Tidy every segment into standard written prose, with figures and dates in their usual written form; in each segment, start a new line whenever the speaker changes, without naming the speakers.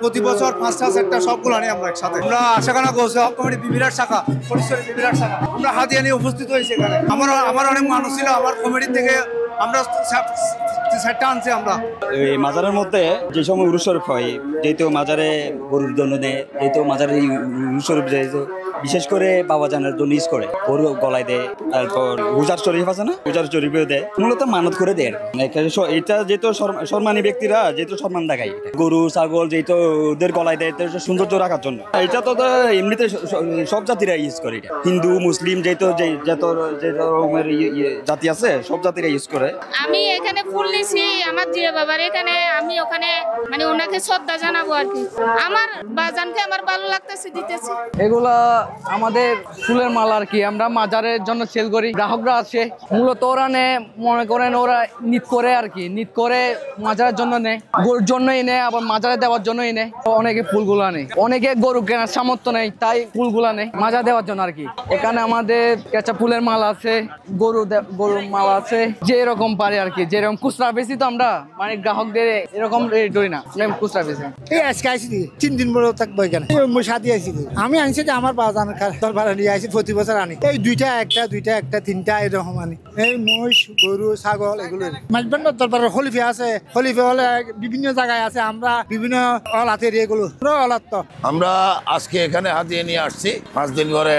প্রতি বছর 5টা 6টা সবগুলো আনি আমরা একসাথে। আমরা আশাখানা গৌসে হক কমিটি বিবিরাট শাখা, পরিসরে বিবিরাট শাখা, আমরা হাদিয়া নিয়ে উপস্থিত হয়েছি এখানে। আমার অনেক মানুষ ছিল, আমার কমিটি থেকে আমরা সেটটা আনছি। আমরা
এই মাজারের মধ্যে যে সময় উরুস শরীফ হয়, যেহেতু মাজারে গরুর জন্য দেয়, যেহেতু মাজারে উরুস শরীফ যেহেতু বিশেষ করে বাবা জানার জন্য ইউজ করে, গরু গলায় দেয়, তারপর হুজার শরীফ আছে না, হুজার শরীফেও দেয়, মূলত মানত করে দেয়। এটা যেহেতু সম্মানী ব্যক্তিরা যেহেতু সম্মান দেখায়, গরু ছাগল যেহেতু ওদের গলায় দেয় সৌন্দর্য রাখার জন্য। এটা তো এমনিতে সব জাতিরা ইউজ করে, এটা হিন্দু মুসলিম যেহেতু যত জাতি আছে সব জাতিরা ইউজ করে।
আমি এখানে ফুল নিছি আমার জিয়া বাবার এখানে, আমি ওখানে মানে ওনাকে শ্রদ্ধা জানাবো আর কি। আমার বাজানকে আমার ভালো লাগতেছে দিতেছে।
এগুলা আমাদের ফুলের মালা আর কি, আমরা মাজারের জন্য সেল করি। গ্রাহকরা আছে মূলত ওরা নেয়, মনে করেন ওরা নিত করে আর কি, নিত করে মাজারের জন্য নেয়, গরুর জন্যই নেয়, আবার মাজারে দেওয়ার জন্যই নেয়। অনেকে ফুলগুলা নেয়, অনেকে গরু কেনার সামর্থ্য নেই, তাই ফুলগুলা নেয় মাজার দেওয়ার জন্য আর কি। এখানে আমাদের কাঁচা ফুলের মালা আছে, গরুর মালা আছে, যে এরকম পারে আর কি। যেরকম খুচরা বেশি তো আমরা মানে গ্রাহকদের এরকম রেট ধরি না, খুচরা বেশি।
এই আজকে আইসি 3 দিন বড় থাকবো এখানে। সাথে আইসি আমি আনছি যে আমার বাজান দরবারে নিয়ে আসি, প্রতি বছর আনি। এই দুইটা একটা 3টা এরকম আনি। এই মহিষ গরু ছাগল এগুলো মাঝবান্ডার দরবারে খলিফা আছে, খলিফা হলে বিভিন্ন জায়গায় আছে, আমরা বিভিন্ন অলাতের এগুলো অলাত।
আমরা আজকে এখানে হাতিয়ে নিয়ে আসছি, 5 দিন করে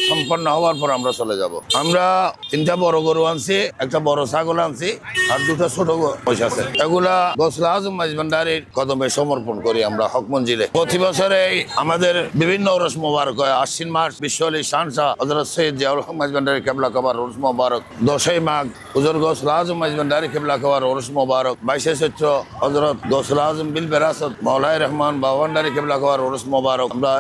সম্পন্ন হওয়ার পর আমরা চলে যাব। আমরা 3টা বড় গরু আনছি, একটা বড় ছাগল আনছি, আর 2টা ছোট মহিষ আছে। এগুলা গৌসুল আজম মাইজভান্ডারীর কদমে সমর্পণ করি আমরা হক মঞ্জিলে। প্রতি বছরে আমাদের বিভিন্ন ওরস মোবারক হয়। আশ্বিন মাস বিশ্ব আলী শাহজাহ হযরত সৈয়দ জিয়াউল হক মাইজভান্ডারী কেবলা কাবার ওরস মোবারক, 10ই মাঘ হুজুর গৌসুল আজম মাইজভান্ডারী কেবলা কাবার ওরস মোবারক, 22শে চৈত্র হযরত গৌসুল আজম বিল বেরাসত মাওলাই রহমান বাবান্ডারী কেবলা কাবার ওরস মোবারক। আমরা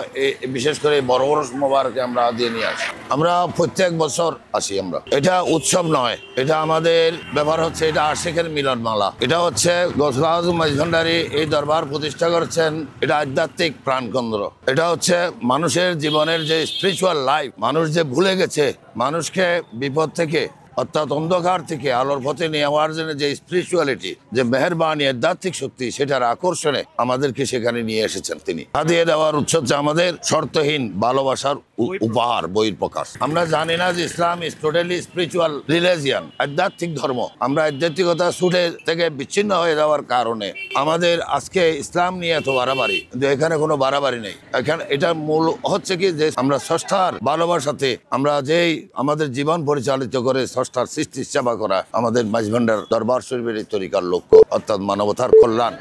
বিশেষ করে বড় ওরস মোবারকে আমরা দিয়ে নিয়ে আসি। আমরা প্রত্যেক বছর আসি। আমরা এটা উৎসব নয়, এটা আমাদের ব্যাপার হচ্ছে, এটা আশিকের মিলন মালা। এটা হচ্ছে গৌসুল আজম মাইজভান্ডারী এই দরবার প্রতিষ্ঠা করেছেন, এটা আধ্যাত্মিক প্রাণকেন্দ্র। এটা হচ্ছে মানুষের জীবনের যে স্পিরিচুয়াল লাইফ, মানুষ যে ভুলে গেছে, মানুষকে বিপদ থেকে অর্থাৎ অন্ধকার থেকে আলোর পথে নিয়ে যাওয়ার জন্য যে স্পিরিচুয়ালিটি, যে মেহেরবানি আধ্যাত্মিক শক্তি, সেটার আকর্ষণে আমাদেরকে সেখানে নিয়ে এসেছেন তিনি। হাদিয়া দেওয়ার উৎস হচ্ছে আমাদের শর্তহীন ভালোবাসার উপহার, বহির প্রকাশ। আমরা জানি না যে ইসলাম ইজ টোটালি স্পিরিচুয়াল রিলিজিয়ন, আধ্যাত্মিক ধর্ম। আমরা আধ্যাত্মিকতা ছুটে থেকে বিচ্ছিন্ন হয়ে যাওয়ার কারণে আমাদের আজকে ইসলাম নিয়ে এত বাড়াবাড়ি, কিন্তু এখানে কোনো বাড়াবাড়ি নেই। এখানে এটা মূল হচ্ছে কি যে আমরা স্রষ্টার ভালোবাসাতে আমরা যেই আমাদের জীবন পরিচালিত করে স্রষ্টার সৃষ্টির সেবা করা আমাদের মাইজভান্ডার দরবার শরীফের তরিকার লক্ষ্য, অর্থাৎ মানবতার কল্যাণ।